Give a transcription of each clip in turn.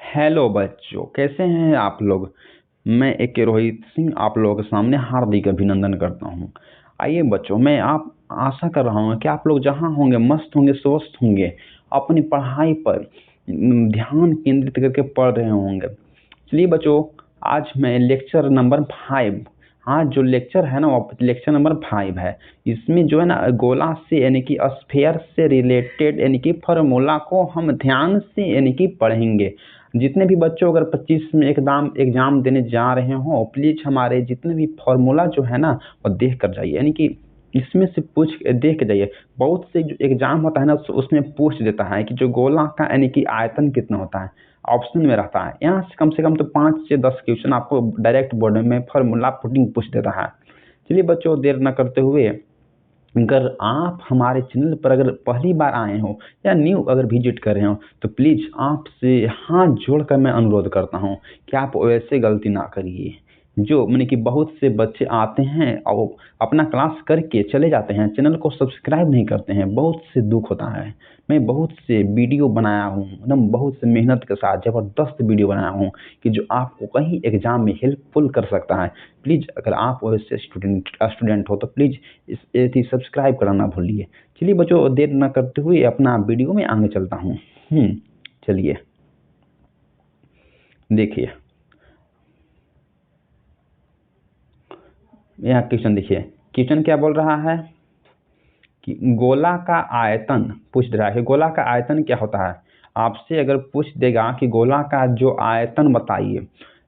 Hello बच्चों, कैसे हैं आप लोग। मैं एक रोहित सिंह आप लोगों के सामने हार्दिक अभिनंदन करता हूं। आइए बच्चों, मैं आप आशा कर रहा हूं कि आप लोग जहां होंगे मस्त होंगे, स्वस्थ होंगे, अपनी पढ़ाई पर ध्यान केंद्रित करके पढ़ रहे होंगे। चलिए बच्चों, आज मैं लेक्चर नंबर 5, आज जो लेक्चर है ना वो लेक्चर नंबर 5 है। इसमें जो है ना गोला से यानी कि स्फीयर से रिलेटेड यानी कि फार्मूला को हम ध्यान से यानी कि पढ़ेंगे। जितने भी बच्चों अगर 25 में एग्जाम देने जा रहे हो, प्लीज हमारे जितने भी फार्मूला जो है ना वो देख कर जाइए, यानी कि इसमें से पूछ देख के जाइए। बहुत से जो एग्जाम होता है ना उसमें पूछ देता है कि जो गोला का यानी कि आयतन कितना होता है, ऑप्शन में रहता है। यहाँ से कम तो 5 से 10 क्वेश्चन आपको डायरेक्ट बोर्ड में फार्मूला पुटिंग पूछ देता है। चलिए बच्चों, देर न करते हुए, अगर आप हमारे चैनल पर अगर पहली बार आए हो या न्यू अगर विजिट कर रहे हो तो प्लीज आपसे हाथ जोड़कर मैं अनुरोध करता हूं कि आप वैसे गलती ना करिए जो मैंने कि बहुत से बच्चे आते हैं और अपना क्लास करके चले जाते हैं, चैनल को सब्सक्राइब नहीं करते हैं। बहुत से दुख होता है। मैं बहुत से वीडियो बनाया हूँ, एकदम बहुत से मेहनत के साथ जबरदस्त वीडियो बनाया हूँ कि जो आपको कहीं एग्जाम में हेल्पफुल कर सकता है। प्लीज अगर आप वैसे स्टूडेंट हो तो प्लीज इस सब्सक्राइब करना ना भूलिए। चलिए बच्चों, देर न करते हुए अपना वीडियो में आगे चलता हूँ। चलिए देखिए, यहाँ क्वेश्चन देखिए। क्वेश्चन क्या बोल रहा है कि गोला का आयतन पूछ रहा है। गोला का आयतन क्या होता है, आपसे अगर पूछ देगा कि गोला का जो आयतन बताइए,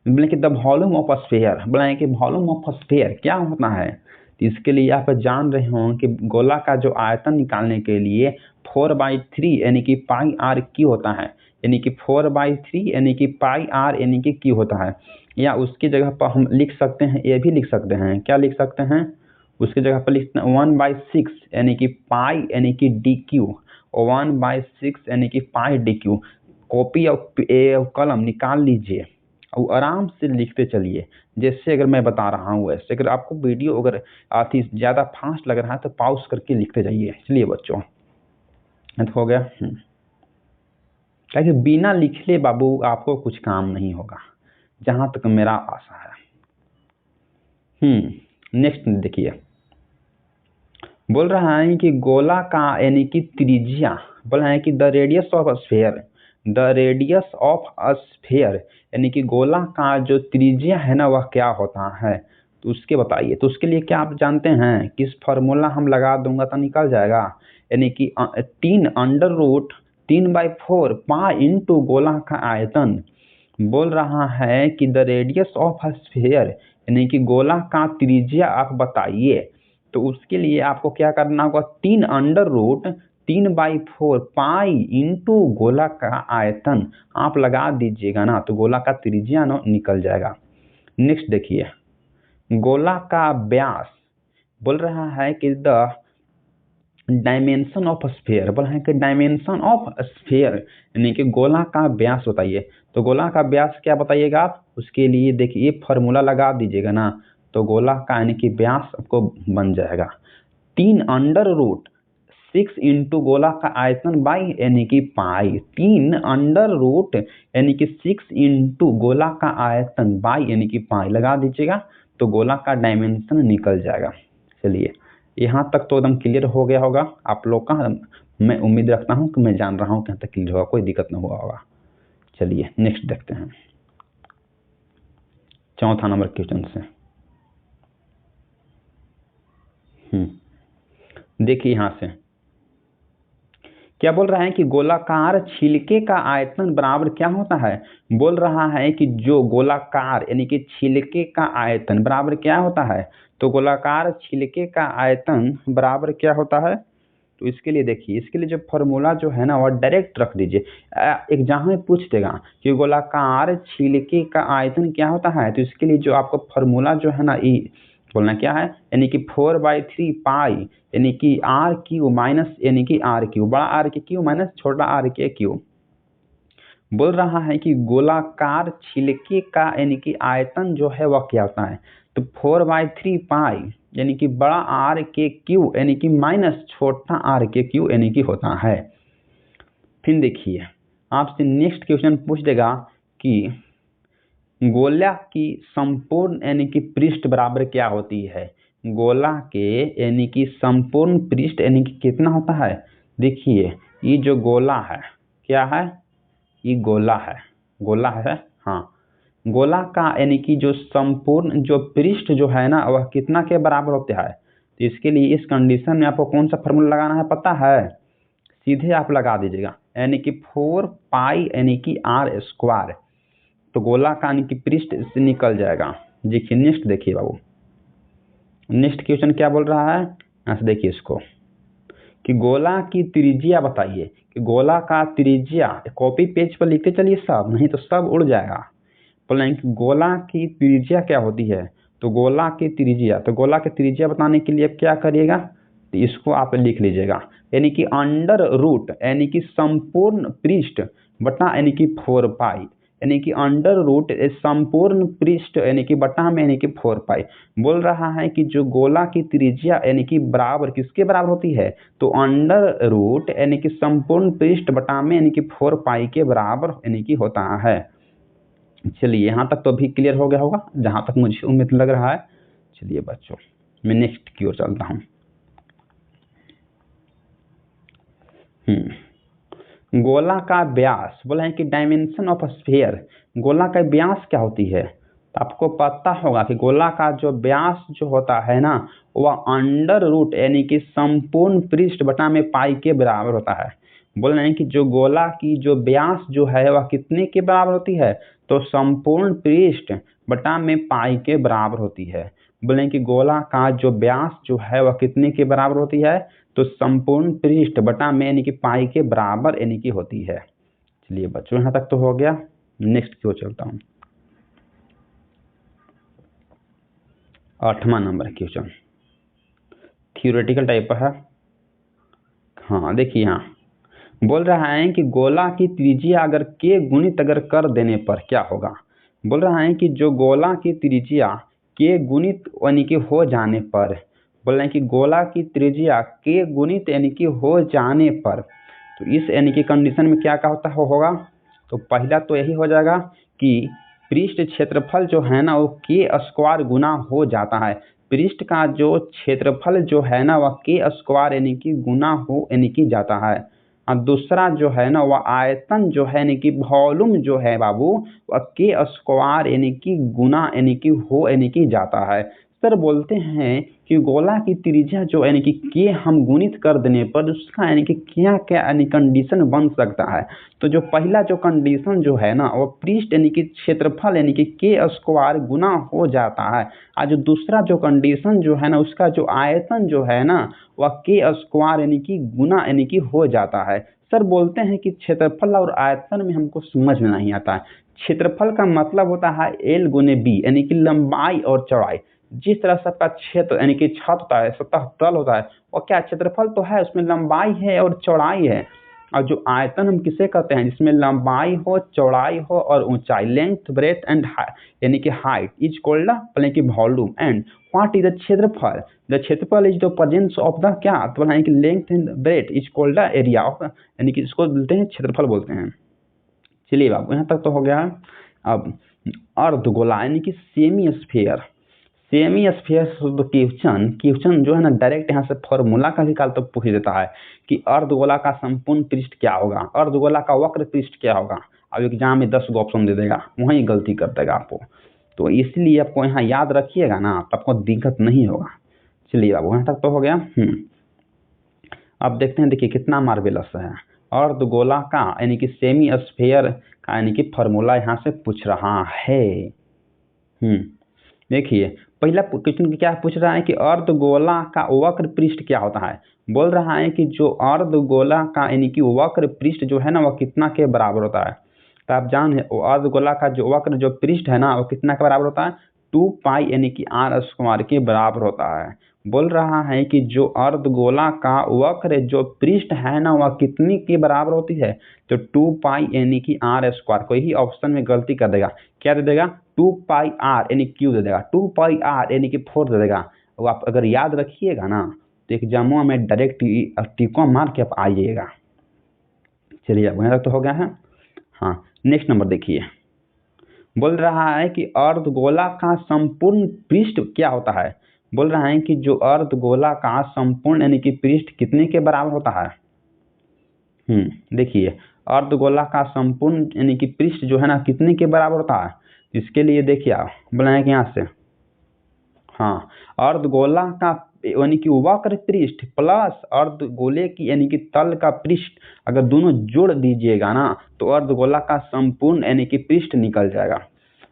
बोले कि द वॉल्यूम ऑफ स्फीयर, बोले कि वॉल्यूम ऑफ स्फीयर क्या होता है, तो इसके लिए आप जान रहे हो कि गोला का जो आयतन निकालने के लिए 4/3 यानी कि पाई आर क्यू होता है, यानी कि 4/3 यानी कि पाई आर यानी कि क्यू होता है। या उसकी जगह पर हम लिख सकते हैं, ये भी लिख सकते हैं, क्या लिख सकते हैं, उसकी जगह पर लिखते हैं 1/6 यानी कि पाई यानी कि डी क्यू, 1/6 यानी कि पाई डी क्यू। कॉपी और कलम निकाल लीजिए और आराम से लिखते चलिए, जैसे अगर मैं बता रहा हूँ वैसे। अगर आपको वीडियो अगर आती ज़्यादा फास्ट लग रहा है तो पॉज करके लिखते जाइए। चलिए बच्चों, हो गया। ताकि बिना लिखले बाबू आपको कुछ काम नहीं होगा, जहाँ तक मेरा आशा है। नेक्स्ट देखिए, बोल रहा है कि गोला का यानी कि त्रिज्या, बोल रहा है कि the radius of sphere, the radius of sphere यानी कि गोला का जो त्रिज्या है ना वह क्या होता है, तो उसके बताइए। तो उसके लिए क्या आप जानते हैं, किस फार्मूला हम लगा दूंगा तो निकल जाएगा, यानी कि 3√3/4 पा इंटू गोला का आयतन। बोल रहा है कि द रेडियस ऑफ स्फीयर यानी कि गोला का त्रिज्या आप बताइए। तो उसके लिए आपको क्या करना होगा, 3√3/4 पाई इंटू गोला का आयतन आप लगा दीजिएगा ना, तो गोला का त्रिज्या ना निकल जाएगा। नेक्स्ट देखिए, गोला का व्यास बोल रहा है कि द डायमेंशन ऑफ स्फीयर, बोला है कि डायमेंशन ऑफ स्फीयर यानी कि गोला का व्यास बताइए। तो गोला का व्यास क्या बताइएगा आप, उसके लिए देखिए फार्मूला लगा दीजिएगा ना, तो गोला का यानी कि व्यास आपको बन जाएगा 3√6 इंटू गोला का आयतन बाई यानी कि पाई, 3√ यानी कि 6 इंटू गोला का आयतन बाई यानी कि पाई लगा दीजिएगा, तो गोला का डायमेंशन निकल जाएगा। चलिए, यहाँ तक तो एकदम क्लियर हो गया होगा आप लोग का। मैं उम्मीद रखता हूँ कि मैं जान रहा हूँ कि यहाँ तक क्लियर होगा, कोई दिक्कत ना हुआ होगा। चलिए नेक्स्ट देखते हैं, चौथा नंबर क्वेश्चन से। देखिए यहाँ से क्या बोल रहा है कि गोलाकार छिलके का आयतन बराबर क्या होता है। बोल रहा है कि जो गोलाकार यानी कि छिलके का आयतन बराबर क्या होता है, तो गोलाकार छिलके का आयतन बराबर क्या होता है। तो इसके लिए देखिए, इसके लिए जो फार्मूला जो है ना वो डायरेक्ट रख दीजिए। एग्जाम में पूछ देगा कि गोलाकार छिलके का आयतन क्या होता है, तो इसके लिए जो आपको फार्मूला जो है ना बोलना क्या है, यानी कि 4/3 पाई यानी कि आर क्यू माइनस यानी कि आर क्यू, बड़ा आर के क्यू माइनस छोटा आर के क्यू। बोल रहा है कि गोलाकार छिलके का यानी कि आयतन जो है वह क्या होता है, तो 4/3 पाई यानी कि बड़ा आर के क्यू यानी कि माइनस छोटा आर के क्यू यानी कि होता है। फिर देखिए, आपसे नेक्स्ट क्वेश्चन पूछ देगा कि गोला की संपूर्ण यानी कि पृष्ठ बराबर क्या होती है। गोला के यानी कि संपूर्ण पृष्ठ यानी कि कितना होता है। देखिए ये जो गोला है क्या है, ये गोला है, गोला है। हाँ, गोला का यानी कि जो संपूर्ण जो पृष्ठ जो है ना वह कितना के बराबर होता है। तो इसके लिए इस कंडीशन में आपको कौन सा फॉर्मूला लगाना है पता है, सीधे आप लगा दीजिएगा यानी कि 4 पाई यानी कि आर स्क्वायर। तो गोला का यानी कि पृष्ठ से निकल जाएगा। देखिए नेक्स्ट देखिए बाबू, नेक्स्ट क्वेश्चन क्या बोल रहा है, यहाँ से देखिए इसको कि गोला की त्रिज्या बताइए। कि गोला का त्रिज्या कॉपी पेज पर लिखते चलिए सब, नहीं तो सब उड़ जाएगा। बोलेंगे कि गोला की त्रिज्या क्या होती है। तो गोला की त्रिज्या, तो गोला की त्रिज्या बताने के लिए क्या करिएगा, तो इसको आप लिख लीजिएगा यानी कि अंडर रूट यानी कि संपूर्ण पृष्ठ बटा यानी कि 4 पाई यानी कि अंडर रूट संपूर्ण पृष्ठ यानी कि बटा में यानी कि 4 पाई। बोल रहा है कि जो गोला की त्रिज्या यानी कि बराबर किसके बराबर होती है, तो अंडर रूट यानी कि संपूर्ण पृष्ठ बटा में यानी कि 4 पाई के बराबर यानी कि होता है। चलिए यहाँ तक तो अभी क्लियर हो गया होगा जहाँ तक मुझे उम्मीद लग रहा है। चलिए बच्चों मैं नेक्स्ट की ओर चलता हूँ। गोला का व्यास बोला है कि डायमेंशन ऑफ स्फीयर, गोला का व्यास क्या होती है। तो आपको पता होगा कि गोला का जो व्यास जो होता है ना वह अंडर रूट यानी कि संपूर्ण पृष्ठ बटा में पाई के बराबर होता है। बोल रहे हैं कि जो गोला की जो व्यास जो है वह कितने के बराबर होती है, तो संपूर्ण पृष्ठ बटा में पाई के बराबर होती है। बोले कि गोला का जो व्यास जो है वह कितने के बराबर होती है, तो संपूर्ण पृष्ठ बटा में यानी कि पाई के बराबर यानी कि होती है। चलिए बच्चों यहाँ तक तो हो गया। नेक्स्ट की ओर चलता हूँ। 8वां नंबर क्वेश्चन थियोरेटिकल टाइप है। हाँ देखिए यहाँ बोल रहा है कि गोला की त्रिज्या अगर के गुणित अगर कर देने पर क्या होगा। बोल रहा है कि जो गोला की त्रिज्या के गुणित यानी कि हो जाने पर, बोल रहे हैं कि गोला की त्रिज्या के गुणित यानी कि हो जाने पर, तो इस यानी कि कंडीशन में क्या क्या होता होगा। तो पहला तो यही हो जाएगा कि पृष्ठ क्षेत्रफल जो है ना वो के स्क्वायर गुना हो जाता है। पृष्ठ का जो क्षेत्रफल जो है ना वह के स्क्वायर यानी कि गुना हो यानी कि जाता है। और दूसरा जो है ना वह आयतन जो है यानी कि वॉल्यूम जो है बाबू वह के स्क्वायर यानी कि गुना यानी कि हो यानी कि जाता है। सर बोलते हैं कि गोला की त्रिज्या जो यानी कि के हम गुणित कर देने पर उसका यानी कि क्या क्या यानी कंडीशन बन सकता है। तो जो पहला जो कंडीशन जो है ना वो पृष्ठ यानी कि क्षेत्रफल यानी कि के स्क्वायर गुना हो जाता है। और जो दूसरा जो कंडीशन जो है ना उसका जो आयतन जो है ना वह के स्क्वायर यानी कि गुना यानी कि हो जाता है। सर बोलते हैं कि क्षेत्रफल और आयतन में हमको समझ में नहीं आता है। क्षेत्रफल का मतलब होता है एल गुने बी यानी कि लंबाई और चौड़ाई। जिस तरह सबका क्षेत्र यानी कि छत होता है, सतह तल होता है, और क्या क्षेत्रफल तो है उसमें लंबाई है और चौड़ाई है। और जो आयतन हम किसे कहते हैं, जिसमें लंबाई हो चौड़ाई हो और ऊंचाई, लेंथ ब्रेथ एंड यानी कि हाइट इज कॉल्ड यानी कि volume. And what is the क्षेत्रफल, द क्षेत्रफल is the presence of the क्या, तो यानी कि length and breadth is called the area of, यानी कि इसको बोलते हैं क्षेत्रफल बोलते हैं। चलिए बाबू यहाँ तक तो हो गया। अब अर्धगोला यानी कि semi sphere, semi sphere question जो है ना डायरेक्ट यहाँ से फॉर्मूला का निकाल तो पूछ देता है कि अर्धगोला का संपूर्ण पृष्ठ क्या होगा, अर्धगोला का वक्र पृष्ठ क्या होगा। अब एग्जाम में 10 गो ऑप्शन दे देगा, वहीं गलती कर देगा आपको। तो इसलिए आपको यहाँ याद रखिएगा ना तो आपको दिक्कत नहीं होगा। चलिए अब यहाँ तक तो हो गया। अब देखते हैं, देखिए कितना मार्वेलस है। अर्धगोला का यानी कि सेमी स्फीयर का यानी कि फॉर्मूला यहाँ से पूछ रहा है। देखिए पहला क्वेश्चन क्या पूछ रहा है कि अर्धगोला का वक्र पृष्ठ क्या होता है। बोल रहा है कि जो अर्धगोला का यानी कि वक्र पृष्ठ जो है ना वह कितना के बराबर होता है। तो आप जान अर्धगोला का जो वक्र जो पृष्ठ है ना वो कितना के बराबर होता है, 2 पाई यानी कि आर स्क्वायर के बराबर होता है। बोल रहा है कि जो अर्धगोला का वक्र जो पृष्ठ है ना वह कितनी के बराबर होती है, तो 2 पाई यानी कि आर स्क्वायर। कोई ही ऑप्शन में गलती कर देगा, क्या दे देगा 2 पाई आर यानी क्यू दे देगा, 2 पाई आर यानी कि 4 दे देगा। और आप अगर याद रखिएगा ना तो एग्जामों में डायरेक्ट टिको मार के आप आइएगा। चलिए अब यहाँ तक तो हो गया है। हाँ नेक्स्ट नंबर देखिए, बोल रहा है कि अर्धगोला का संपूर्ण पृष्ठ क्या होता है। बोल रहा है कि जो अर्धगोला का संपूर्ण यानी कि पृष्ठ कितने के बराबर होता है। देखिए, अर्धगोला का संपूर्ण यानी कि पृष्ठ जो है ना कितने के बराबर होता है। इसके लिए देखिए आप बनाए कि यहाँ से, हाँ, अर्धगोला का यानी कि वक्र पृष्ठ प्लस अर्धगोले की यानी कि तल का पृष्ठ अगर दोनों जोड़ दीजिएगा ना तो अर्धगोला का संपूर्ण यानी कि पृष्ठ निकल जाएगा।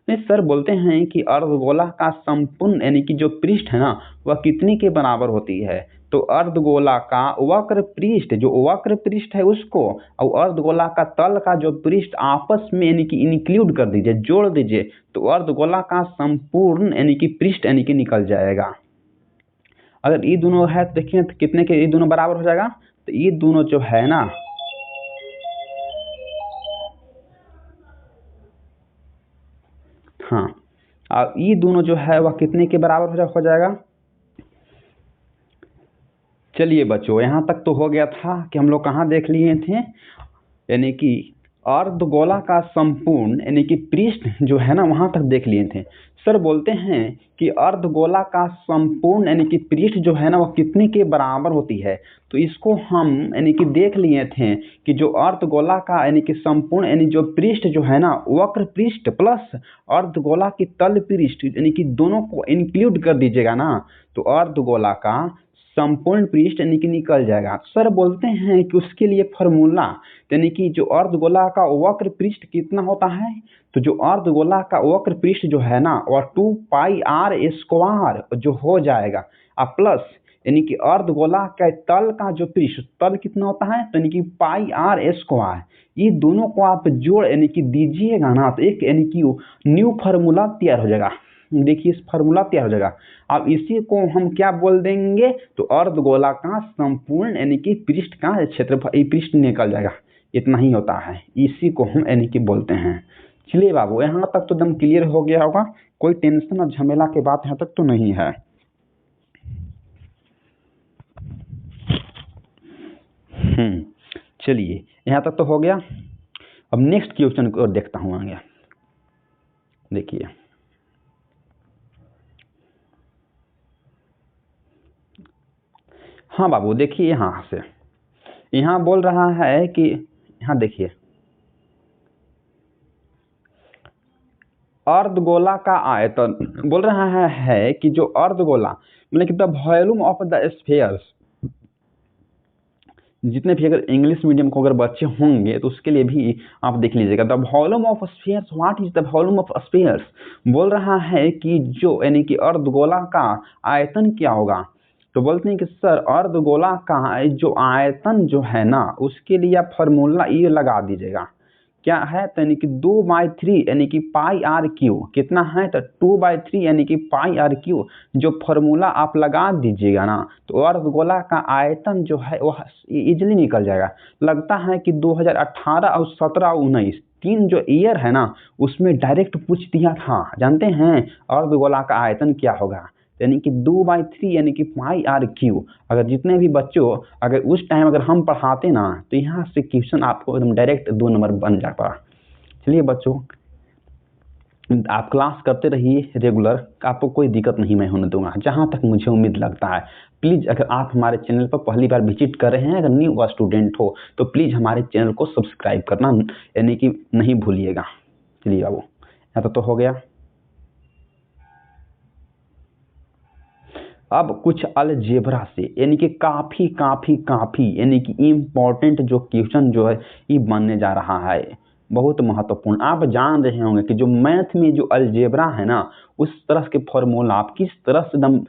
नहीं सर, बोलते हैं कि अर्धगोला का संपूर्ण यानी कि जो पृष्ठ है ना वह कितने के बराबर होती है। तो अर्धगोला का वक्र पृष्ठ, जो वक्र पृष्ठ है उसको और अर्धगोला का तल का जो पृष्ठ आपस में यानी कि इंक्लूड कर दीजिए, जोड़ दीजिए, तो अर्धगोला का संपूर्ण यानी कि पृष्ठ यानी कि निकल जाएगा। अगर ये दोनों है तो देखिए तो कितने के ये दोनों बराबर हो जाएगा। तो ये दोनों जो है ना, हाँ, अब ये दोनों जो है वह कितने के बराबर हो जाएगा। चलिए बच्चों, यहाँ तक तो हो गया था कि हम लोग कहाँ देख लिए थे, यानी कि अर्धगोला का संपूर्ण यानी कि पृष्ठ जो है ना वहां तक देख लिए थे। सर बोलते हैं कि अर्धगोला का संपूर्ण यानी कि पृष्ठ जो है ना वो कितने के बराबर होती है। तो इसको हम यानी कि देख लिए थे कि जो अर्धगोला का यानी कि संपूर्ण यानी जो पृष्ठ जो है ना वक्र पृष्ठ प्लस अर्धगोला की तल पृष्ठ यानी कि दोनों को इंक्लूड कर दीजिएगा ना तो अर्धगोला का संपूर्ण पृष्ठ यानी कि निकल जाएगा। सर बोलते हैं कि उसके लिए फॉर्मूला यानी कि जो अर्धगोला का वक्र पृष्ठ कितना होता है। तो जो अर्धगोला का वक्र पृष्ठ जो है ना वह 2πr² जो हो जाएगा अब प्लस यानी कि अर्धगोला के तल का जो पृष्ठ तल कितना होता है तो यानी कि πr²। ये दोनों को आप जोड़ यानी कि दीजिएगा ना तो एक यानी कि न्यू फार्मूला तैयार हो जाएगा। देखिए इस फार्मूला तैयार हो जाएगा। अब इसी को हम क्या बोल देंगे तो अर्धगोला का संपूर्ण यानी कि पृष्ठ का क्षेत्रफल पृष्ठ निकल जाएगा। इतना ही होता है, इसी को हम यानी कि बोलते हैं। चलिए बाबू, यहाँ तक तो एकदम क्लियर हो गया होगा, कोई टेंशन और झमेला की बात यहाँ तक तो नहीं है। चलिए यहाँ तक तो हो गया। अब नेक्स्ट क्वेश्चन को देखता हूँ आगे। देखिए हाँ बाबू, देखिए यहाँ से यहाँ बोल रहा है कि यहाँ देखिए अर्धगोला का आयतन बोल रहा है कि जो अर्धगोला मतलब कि the volume of the spheres, जितने भी अगर इंग्लिश मीडियम को अगर बच्चे होंगे तो उसके लिए भी आप देख लीजिएगा। The volume of spheres, what is the volume of spheres. बोल रहा है कि जो यानी कि अर्धगोला का आयतन क्या होगा। तो बोलते हैं कि सर अर्धगोला का जो आयतन जो है ना उसके लिए आप फॉर्मूला ये लगा दीजिएगा। क्या है तो यानी कि 2/3 यानी कि πr³ कितना है तो 2/3 यानी कि πr³ जो फॉर्मूला आप लगा दीजिएगा ना तो अर्धगोला का आयतन जो है वह इजीली निकल जाएगा। लगता है कि 2018 और 17 और 19 तीन जो ईयर है ना उसमें डायरेक्ट पूछ दिया था। जानते हैं अर्धगोला का आयतन क्या होगा, यानी कि 2/3 यानी कि πr³। अगर जितने भी बच्चों अगर उस टाइम अगर हम पढ़ाते ना तो यहाँ से क्वेश्चन आपको एकदम डायरेक्ट 2 नंबर बन जाता। चलिए बच्चों, आप क्लास करते रहिए रेगुलर, आपको कोई दिक्कत नहीं मैं होने दूंगा जहाँ तक मुझे उम्मीद लगता है। प्लीज़ अगर आप हमारे चैनल पर पहली बार विजिट कर रहे हैं, अगर न्यू स्टूडेंट हो तो प्लीज़ हमारे चैनल को सब्सक्राइब करना यानी कि नहीं भूलिएगा। चलिए बाबू, यहाँ तो हो गया। अब कुछ अलजेब्रा से यानी कि काफ़ी यानी कि इम्पोर्टेंट जो क्वेश्चन जो है ये बनने जा रहा है, बहुत महत्वपूर्ण। आप जान रहे होंगे कि जो मैथ में जो अलजेब्रा है ना उस तरह के फॉर्मूला आप किस तरह से एकदम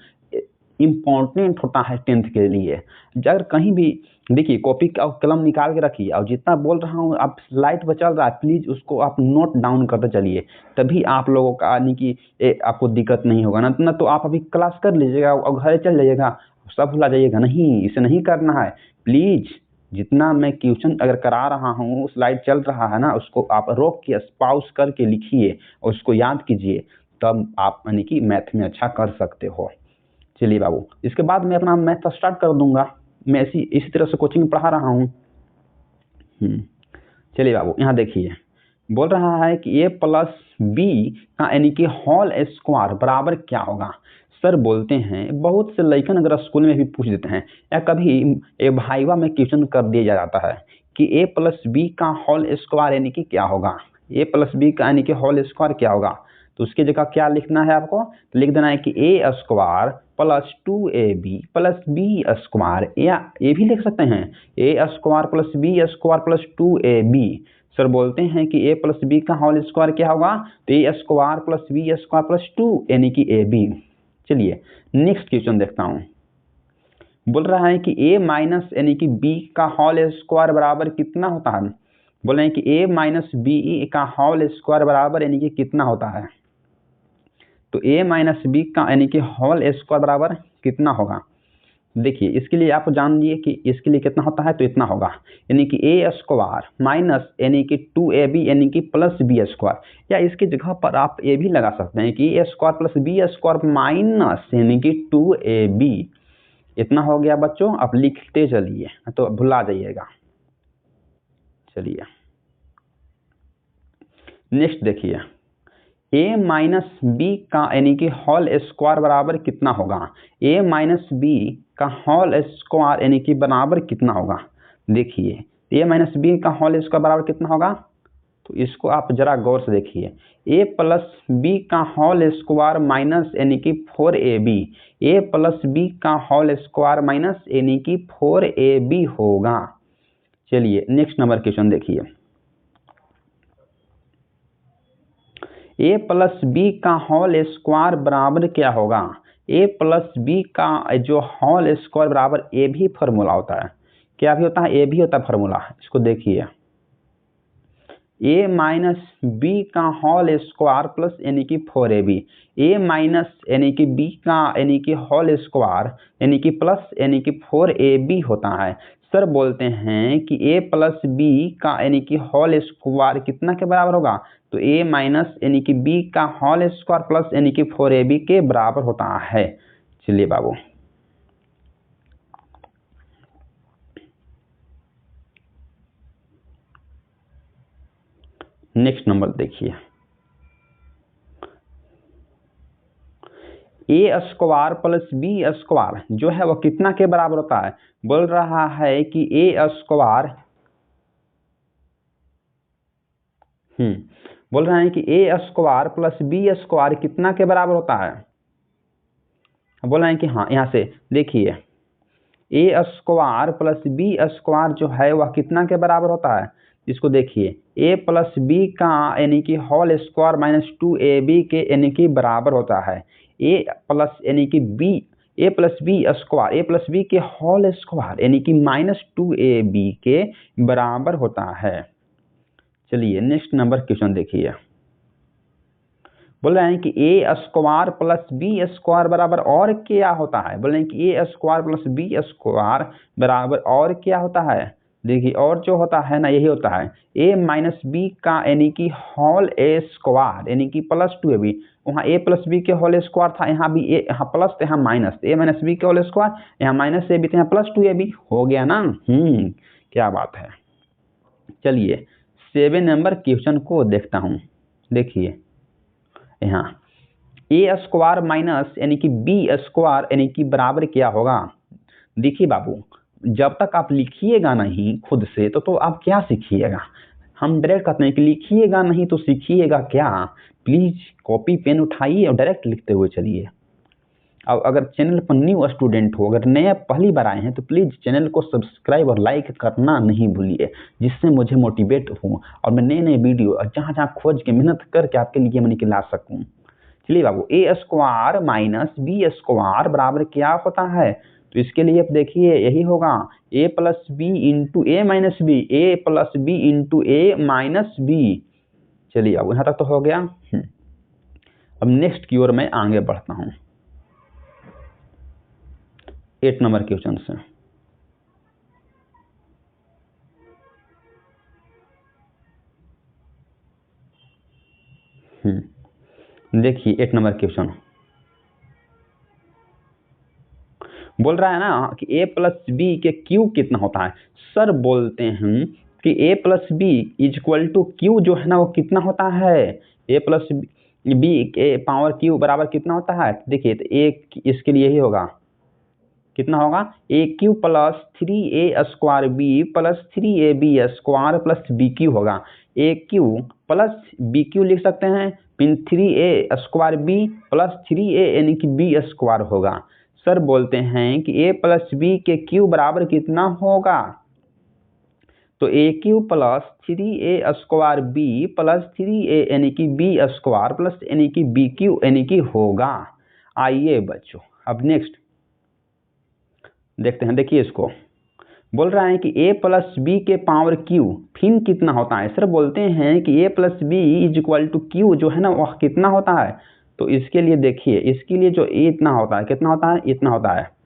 इम्पोर्टेंट होता है 10th के लिए। अगर कहीं भी देखिए कॉपी और कलम निकाल के रखिए और जितना बोल रहा हूँ आप स्लाइड पर चल रहा है प्लीज़ उसको आप नोट डाउन करते चलिए, तभी आप लोगों का यानी कि आपको दिक्कत नहीं होगा। ना तो आप अभी क्लास कर लीजिएगा और घर चल जाइएगा सब भुला जाइएगा। नहीं, इसे नहीं करना है। प्लीज़ जितना मैं क्वेश्चन अगर करा रहा हूँ स्लाइड चल रहा है ना उसको आप रोक के पॉज करके लिखिए और उसको याद कीजिए, तब आप यानी कि मैथ में अच्छा कर सकते हो। चलिए बाबू, इसके बाद मैं अपना मैथ स्टार्ट कर दूंगा। मैं इसी तरह से कोचिंग पढ़ा रहा हूँ। चलिए बाबू, यहाँ देखिए बोल रहा है कि a + बी का यानी कि होल स्क्वायर बराबर क्या होगा। सर बोलते हैं बहुत से लइकन अगर स्कूल में भी पूछ देते हैं या कभी वाइवा में क्वेश्चन कर दिया जाता है कि ए प्लस बी का होल स्क्वायर यानी कि क्या होगा, ए प्लस बी का यानी कि होल स्क्वायर क्या होगा। तो उसकी जगह क्या लिखना है आपको, तो लिख देना है कि a square plus 2ab plus B square, या ये भी लिख सकते हैं a square plus B square plus 2ab। Sir बोलते हैं कि ए प्लस बी का होल स्क्वायर क्या होगा, तो a square plus B square plus 2 यानी कि ab। चलिए नेक्स्ट क्वेश्चन देखता हूं। बोल रहा है कि a माइनस यानी कि b का होल स्क्वायर बराबर कितना होता है। बोल रहे हैं कि a माइनस बी का होल स्क्वायर बराबर यानी कि कितना होता है। तो a माइनस बी का यानी कि होल स्क्वायर बराबर कितना होगा। देखिए इसके लिए आप जान लीजिए कि इसके लिए कितना होता है, तो इतना होगा यानी कि ए स्क्वायर माइनस यानी कि 2ab यानी कि प्लस बी स्क्वायर, या इसकी जगह पर आप ये भी लगा सकते हैं कि a square plus B square minus यानी कि 2ab। इतना हो गया बच्चों, आप लिखते चलिए तो भुला जाइएगा। चलिए नेक्स्ट देखिए, a माइनस बी का यानी कि होल स्क्वायर बराबर कितना होगा। a माइनस बी का होल स्क्वायर यानी कि बराबर कितना होगा। देखिए a माइनस बी का होल स्क्वायर बराबर कितना होगा, तो इसको आप जरा गौर से देखिए। a प्लस बी का होल स्क्वायर माइनस यानी कि 4ab, a प्लस बी का होल स्क्वायर माइनस यानी कि 4ab होगा। चलिए नेक्स्ट नंबर क्वेश्चन देखिए, ए प्लस बी का होल स्क्वायर बराबर क्या होगा। ए प्लस बी का जो होल स्क्वायर बराबर ए भी फॉर्मूला होता है, क्या भी होता है, ए भी होता है फॉर्मूला। इसको देखिए ए माइनस बी का होल स्क्वायर प्लस यानी कि 4ab, ए माइनस यानी कि बी का यानी कि होल स्क्वायर यानी कि प्लस यानी कि 4ab होता है। सर बोलते हैं कि a प्लस बी का यानी कि होल स्क्वायर कितना के बराबर होगा, तो a माइनस यानी कि b का होल स्क्वायर प्लस यानी कि 4ab के बराबर होता है। चलिए बाबू नेक्स्ट नंबर देखिए, ए स्क्वायर प्लस बी स्क्वायर जो है वो कितना के बराबर होता है। बोल रहा है कि ए स्क्वायर बोल रहे हैं कि a square plus B square कितना के बराबर होता है। बोल रहे हैं कि हाँ, यहाँ से देखिए ए स्क्वायर प्लस बी स्क्वायर जो है वह कितना के बराबर होता है। इसको देखिए ए प्लस बी का यानी कि होल स्क्वायर माइनस 2ab के यानी कि बराबर होता है। ए प्लस यानी कि बी ए प्लस बी स्क्वायर ए प्लस बी के होल स्क्वायर यानी कि माइनस 2ab के बराबर होता है। चलिए नेक्स्ट नंबर क्वेश्चन देखिए, बोल रहे हैं कि a square plus B square बराबर और क्या होता है। बोल रहे हैं कि a square plus B square बराबर और क्या होता है। देखिए और जो होता है ना, यही होता है ए माइनस बी का यानी कि होल ए स्क्वायर यानी कि प्लस 2ab। वहाँ ए प्लस बी के होल स्क्वायर था, यहाँ भी ए, यहाँ प्लस तो यहाँ माइनस, ए माइनस बी के होल स्क्वायर, यहाँ माइनस ए बी तो यहाँ प्लस 2ab हो गया ना। क्या बात है। चलिए 7 नंबर क्वेश्चन को देखता हूँ। देखिए यहाँ ए स्क्वायर माइनस यानी कि बी स्क्वायर यानी कि बराबर क्या होगा। देखिए बाबू, जब तक आप लिखिएगा नहीं खुद से तो आप क्या सीखिएगा। हम डायरेक्ट कहते हैं कि लिखिएगा नहीं तो सीखिएगा क्या। प्लीज कॉपी पेन उठाइए और डायरेक्ट लिखते हुए चलिए। अब अगर चैनल पर न्यू स्टूडेंट हो, अगर नया पहली बार आए हैं तो प्लीज़ चैनल को सब्सक्राइब और लाइक करना नहीं भूलिए, जिससे मुझे मोटिवेट हूँ और मैं नए नए वीडियो जहाँ जहाँ खोज के मेहनत करके आपके लिए मैं ला सकूँ। चलिए बाबू, ए स्क्वायर माइनस बी स्क्वायर बराबर क्या होता है। तो इसके लिए आप देखिए यही होगा ए plus b into a minus B, A plus b into a minus B. चलिए अब यहाँ तक तो हो गया। अब नेक्स्ट की ओर मैं आगे बढ़ता हूँ 8 नंबर क्वेश्चन से। देखिए 8 नंबर क्वेश्चन बोल रहा है ना कि ए प्लस बी के क्यूब कितना होता है। सर बोलते हैं कि a plus B is equal to cube जो है ना वो कितना होता है, ए प्लस बी के पावर क्यू बराबर कितना होता है? देखिए तो ए इसके लिए ही होगा, कितना होगा? A cube plus 3a square b plus 3ab square plus b cube होगा। A cube plus b cube लिख सकते हैं, फिर 3a square b plus 3a यानी कि बी स्क्वायर होगा। सर बोलते हैं कि ए प्लस बी के क्यू बराबर कितना होगा? तो ए cube plus 3a square b plus 3a यानी कि बी स्क्वायर प्लस यानी कि बी क्यू यानी कि होगा। आइए बच्चों अब नेक्स्ट देखते हैं। देखिए इसको बोल रहा है कि a प्लस बी के पावर क्यू फिर कितना होता है? सर बोलते हैं कि a plus B is equal to cube जो है ना वह कितना होता है? तो इसके लिए देखिए, इसके लिए जो a इतना होता है, कितना होता है? इतना होता है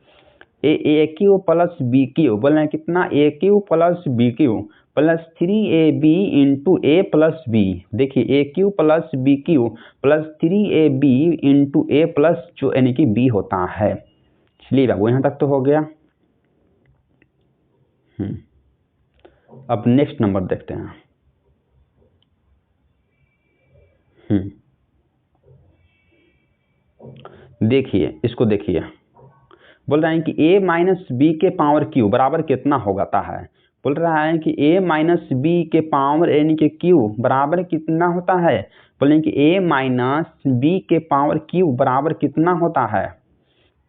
a cube plus b cube, बोल रहे हैं कितना? A cube plus b cube plus 3ab into a plus b. देखिए a cube plus b cube plus 3ab into a plus जो यानी कि बी होता है। चलिए बाबू यहाँ तक तो हो गया। अब नेक्स्ट नंबर देखते हैं। देखिए इसको देखिए, बोल रहा है कि a माइनस बी के पावर क्यू बराबर कितना होता है? बोल रहा है कि a माइनस बी के पावर यानी कि क्यू बराबर कितना होता है? बोले कि a माइनस बी के पावर क्यू बराबर कितना होता है?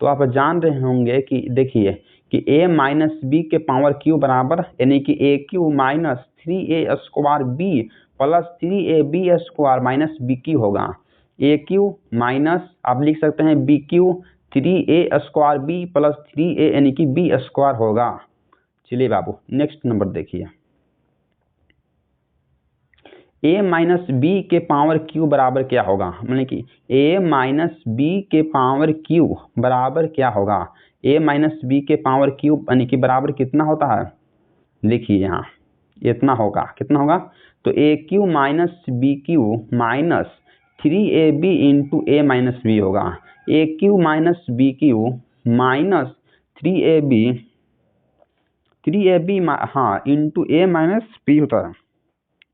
तो आप जान रहे होंगे कि देखिए कि a माइनस बी के पावर क्यू बराबर यानी कि a cube minus 3a square b plus 3ab square minus b cube होगा। ए क्यू माइनस आप लिख सकते हैं b cube 3a square b plus 3a यानी कि बी स्क्वायर होगा। चलिए बाबू नेक्स्ट नंबर देखिए, a माइनस बी के पावर क्यू बराबर क्या होगा? मतलब कि a माइनस बी के पावर क्यू बराबर क्या होगा? a माइनस बी के पावर क्यू यानी कि बराबर कितना होता है? देखिए यहाँ इतना होगा, कितना होगा? तो ए cube minus b cube minus 3ab into a minus b होगा। A cube minus b cube minus 3ab हाँ इंटू ए माइनस बी होता है।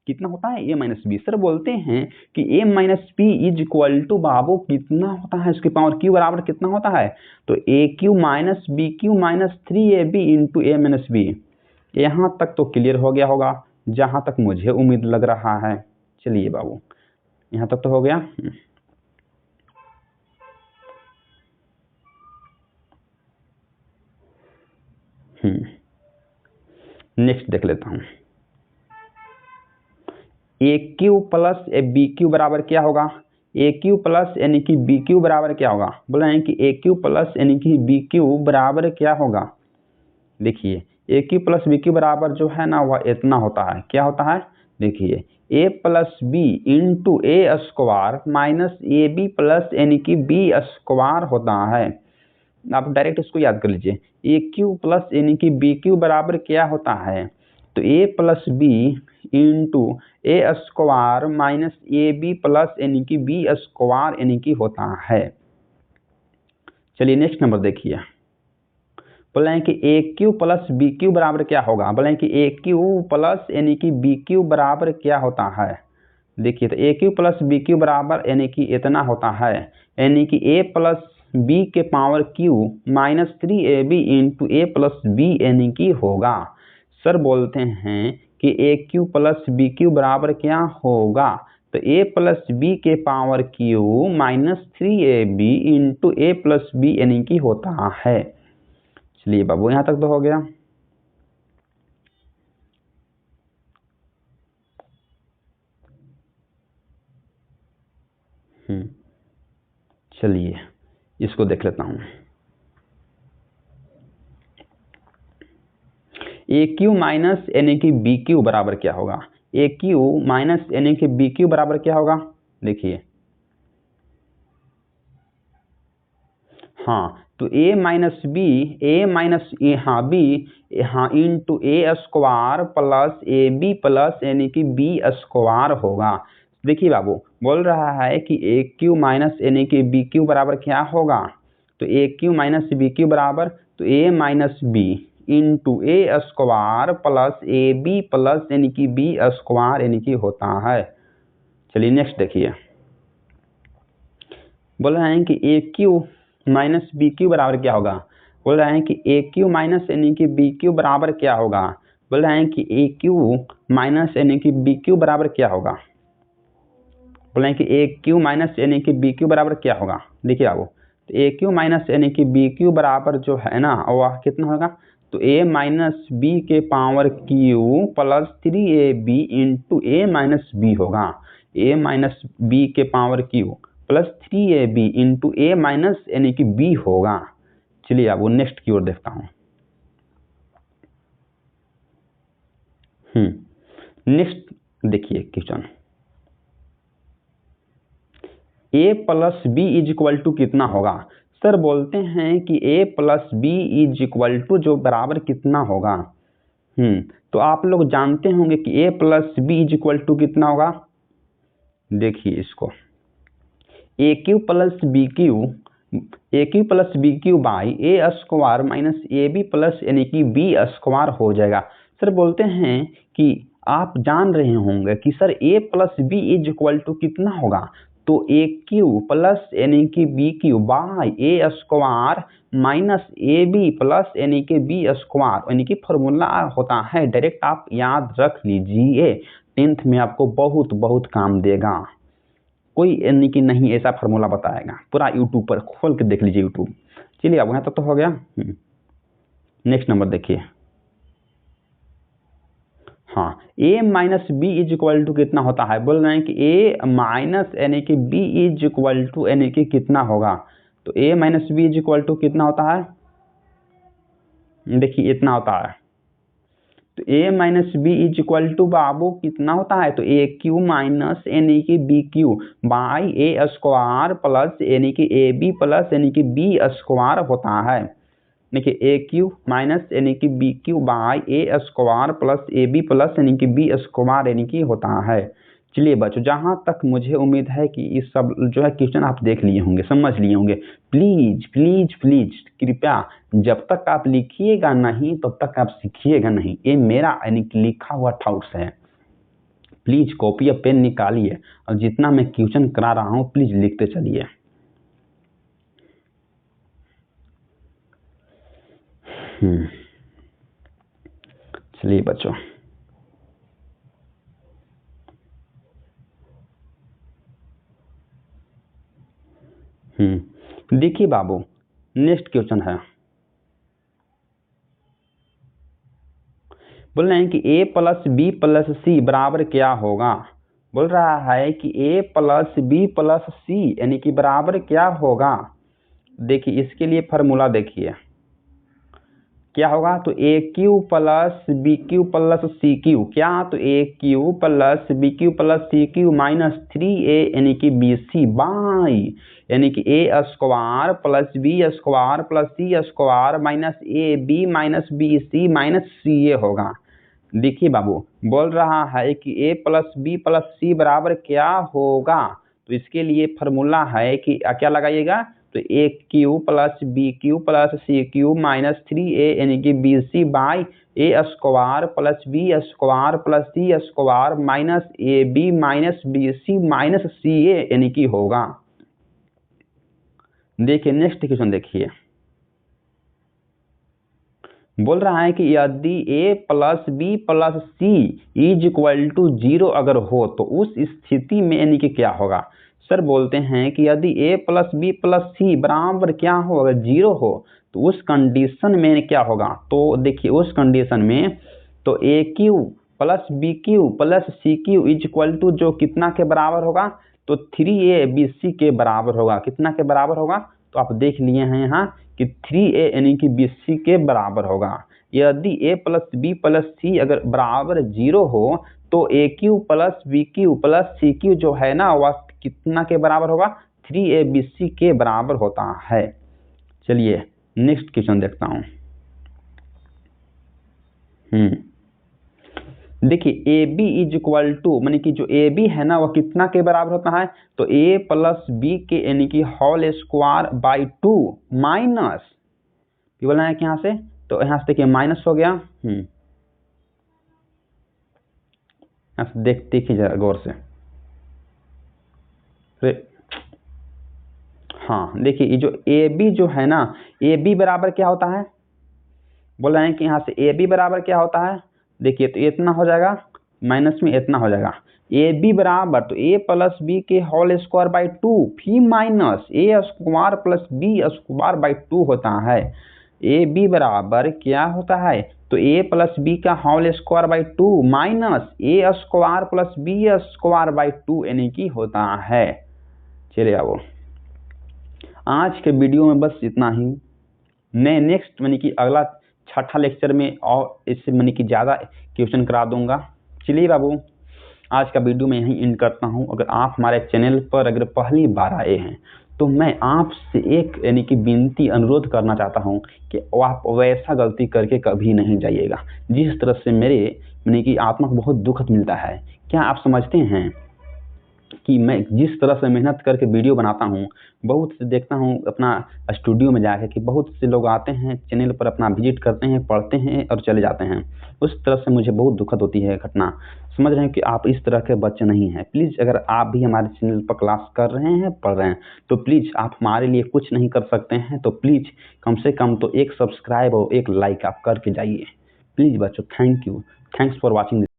कितना होता है? ए माइनस बी। सर बोलते हैं कि a minus b is equal to बाबू कितना होता है? इसके पावर क्यू बराबर कितना होता है? तो ए cube minus b cube minus 3ab into a minus b. यहाँ तक तो क्लियर हो गया होगा जहाँ तक मुझे उम्मीद लग रहा है। चलिए बाबू यहाँ तक तो हो गया। नेक्स्ट देख लेता हूँ। A cube plus A b cube बराबर क्या होगा? ए क्यू प्लस यानी कि बी क्यू बराबर क्या होगा? बोल रहे हैं कि ए क्यू प्लस यानी कि बी क्यू बराबर क्या होगा? देखिए a cube plus b cube बराबर जो है ना वह इतना होता है। क्या होता है? देखिए a plus b into A square minus A B plus यानी कि बी स्क्वायर होता है। आप डायरेक्ट इसको याद कर लीजिए, ए क्यू प्लस यानी कि बी क्यू बराबर क्या होता है? तो ए plus b into A square minus A B plus यानी कि बी स्क्वायर यानी कि होता है। चलिए नेक्स्ट नंबर देखिए, बोले हैं कि a cube plus b cube बराबर क्या होगा? बोले हैं कि ए क्यू प्लस यानी कि बी क्यू बराबर क्या होता है? देखिए तो ए क्यू प्लस बी क्यू बराबर यानी कि इतना होता है, यानी कि ए प्लस बी के power cube minus 3ab into a plus b यानी कि होगा। सर बोलते हैं कि a cube plus b cube बराबर क्या होगा? तो ए प्लस बी के power cube minus 3ab into a plus b यानी कि होता है। चलिए बाबू यहाँ तक तो हो गया। चलिए इसको देख लेता हूँ। ए क्यू माइनस यानी कि बी क्यू बराबर क्या होगा? ए क्यू माइनस यानी कि बी क्यू बराबर क्या होगा? देखिए हाँ तो ए minus B A minus A हाँ बी हाँ into A square plus A B plus यानी कि बी स्क्वायर होगा। देखिए बाबू बोल रहा है कि ए क्यू माइनस यानी कि बी क्यू बराबर क्या होगा? तो ए क्यू माइनस बी क्यू बराबर तो ए minus b into A square plus A B plus यानी कि बी स्क्वायर यानी कि होता है। चलिए नेक्स्ट देखिए, बोल रहे हैं कि a cube minus b cube बराबर क्या होगा। बोल रहे हैं कि ए क्यू माइनस यानी कि बी क्यू बराबर क्या होगा। बोल रहे हैं कि ए क्यू माइनस यानी कि बी क्यू बराबर क्या होगा। बोल रहे हैं कि ए क्यू माइनस यानी कि बी क्यू बराबर क्या होगा। देखिए आपको, तो ए क्यू माइनस यानी कि बी क्यू बराबर जो है ना वह कितना होगा, तो ए माइनस बी के power cube plus 3ab into a minus b होगा। ए माइनस बी के power cube plus 3ab into a minus यानी कि बी होगा। चलिए अब वो नेक्स्ट की ओर देखता हूँ। नेक्स्ट देखिए question, a plus B is equal to कितना होगा। सर बोलते हैं कि a plus B is equal to जो बराबर कितना होगा। तो आप लोग जानते होंगे कि a plus B is equal to कितना होगा। देखिए इसको, a cube plus b cube, a cube plus b cube by A square minus A B plus यानी कि बी स्क्वायर हो जाएगा। सर बोलते हैं कि आप जान रहे होंगे कि sir A plus B is equal to कितना होगा, तो ए क्यू प्लस यानी कि B cube by A square minus A B plus यानी कि बी स्क्वायर यानी कि फॉर्मूला होता है, डायरेक्ट आप याद रख लीजिए, 10th में आपको बहुत बहुत काम देगा। कोई यानी कि नहीं ऐसा फार्मूला बताएगा, पूरा यूट्यूब पर खोल के देख लीजिए यूट्यूब। चलिए अब यहाँ तक तो हो गया। नेक्स्ट नंबर देखिए, हाँ a minus b is equal to कितना होता है। बोल रहे हैं कि ए माइनस यानी कि बी इज इक्वल टू यानी कि कितना होगा, तो ए minus b is equal to कितना होता है, देखिए इतना होता है। तो ए minus b is equal to बाबू कितना होता है, तो ए क्यू माइनस यानी कि B cube by A square plus यानी कि ए बी प्लस यानी कि बी स्क्वायर होता है। देखिए ए क्यू माइनस यानी कि B cube by A square plus A B plus यानी कि बी स्क्वायर यानी कि होता है। चलिए बच्चों, जहाँ तक मुझे उम्मीद है कि इस सब जो है क्वेश्चन आप देख लिए होंगे, समझ लिए होंगे। प्लीज प्लीज प्लीज कृपया जब तक आप लिखिएगा नहीं तब तक आप सीखिएगा नहीं। ये मेरा यानी कि लिखा हुआ थॉट्स है। प्लीज कॉपी और पेन निकालिए और जितना मैं क्वेश्चन करा रहा हूँ प्लीज लिखते चलिए। चलिए बच्चों, देखिए बाबू, नेक्स्ट क्वेश्चन है, बोल रहे हैं कि a plus B plus c बराबर क्या होगा। बोल रहा है कि ए प्लस बी प्लस सी यानी कि बराबर क्या होगा। देखिए इसके लिए फार्मूला देखिए क्या होगा, तो ए cube plus b cube plus c cube, क्या तो ए cube plus b cube plus c cube minus 3a यानी कि बी सी बाई यानी कि a square plus B square plus c square minus A b minus b c minus c a होगा। देखिए बाबू, बोल रहा है कि a plus B plus c बराबर क्या होगा, तो इसके लिए फार्मूला है कि क्या लगाइएगा, तो ए cube plus b cube plus c cube minus 3a यानी कि b c by A square plus B square plus c square minus A b minus b c minus c a यानी कि होगा। देखिए नेक्स्ट क्वेश्चन देखिए, बोल रहा है कि यदि a plus B plus C is equal to 0 अगर हो तो उस स्थिति में यानी कि क्या होगा। सर बोलते हैं कि यदि a plus B plus c बराबर क्या हो, अगर 0 हो तो उस कंडीशन में क्या होगा। तो देखिए उस कंडीशन में तो ए cube plus b cube plus c cube is equal to जो कितना के बराबर होगा, तो 3a बी सी के बराबर होगा। कितना के बराबर होगा, तो आप देख लिए हैं यहाँ कि 3a यानी कि बी सी के बराबर होगा। यदि a plus B plus c अगर बराबर 0 हो तो ए cube plus b cube plus c cube जो है ना वह कितना के बराबर होगा, 3a बी सी के बराबर होता है। चलिए नेक्स्ट क्वेश्चन देखता हूँ। देखिए A B is equal to मानी कि जो ए बी है ना वह कितना के बराबर होता है, तो ए प्लस बी के यानी कि होल स्क्वायर बाई 2 माइनस बोलना है कि यहाँ से, तो यहाँ से देखिए माइनस हो गया। यहाँ से देखिए जरा गौर से, हाँ देखिए, ये जो ए बी जो है ना, ए बी बराबर क्या होता है, बोल रहे हैं कि यहाँ से ए बी बराबर क्या होता है। देखिए तो इतना हो जाएगा, माइनस में इतना हो जाएगा, ए बी बराबर तो ए प्लस बी के होल स्क्वायर बाई टू, फी minus A square plus B square by two होता है। ए बी बराबर क्या होता है, तो ए प्लस बी का whole square by two minus A square plus B square by two यानी कि होता है। चलिए अब आज के वीडियो में बस इतना ही। मैं नेक्स्ट यानी कि अगला छठा लेक्चर में और इससे यानी कि ज़्यादा क्वेश्चन करा दूंगा। चलिए बाबू, आज का वीडियो मैं यहीं एंड करता हूं। अगर आप हमारे चैनल पर अगर पहली बार आए हैं तो मैं आपसे एक यानी कि विनती अनुरोध करना चाहता हूं कि आप वैसा गलती करके कभी नहीं जाइएगा जिस तरह से मेरे यानी कि आत्मा को बहुत दुख मिलता है। क्या आप समझते हैं कि मैं जिस तरह से मेहनत करके वीडियो बनाता हूँ, बहुत से देखता हूँ अपना स्टूडियो में जाकर कि बहुत से लोग आते हैं चैनल पर, अपना विजिट करते हैं, पढ़ते हैं और चले जाते हैं। उस तरह से मुझे बहुत दुखद होती है घटना। समझ रहे हैं कि आप इस तरह के बच्चे नहीं हैं। प्लीज़ अगर आप भी हमारे चैनल पर क्लास कर रहे हैं, पढ़ रहे हैं, तो प्लीज़ आप हमारे लिए कुछ नहीं कर सकते हैं तो प्लीज़ कम से कम तो एक सब्सक्राइब और एक लाइक आप करके जाइए प्लीज़ बच्चों। Thank you, thanks for watching.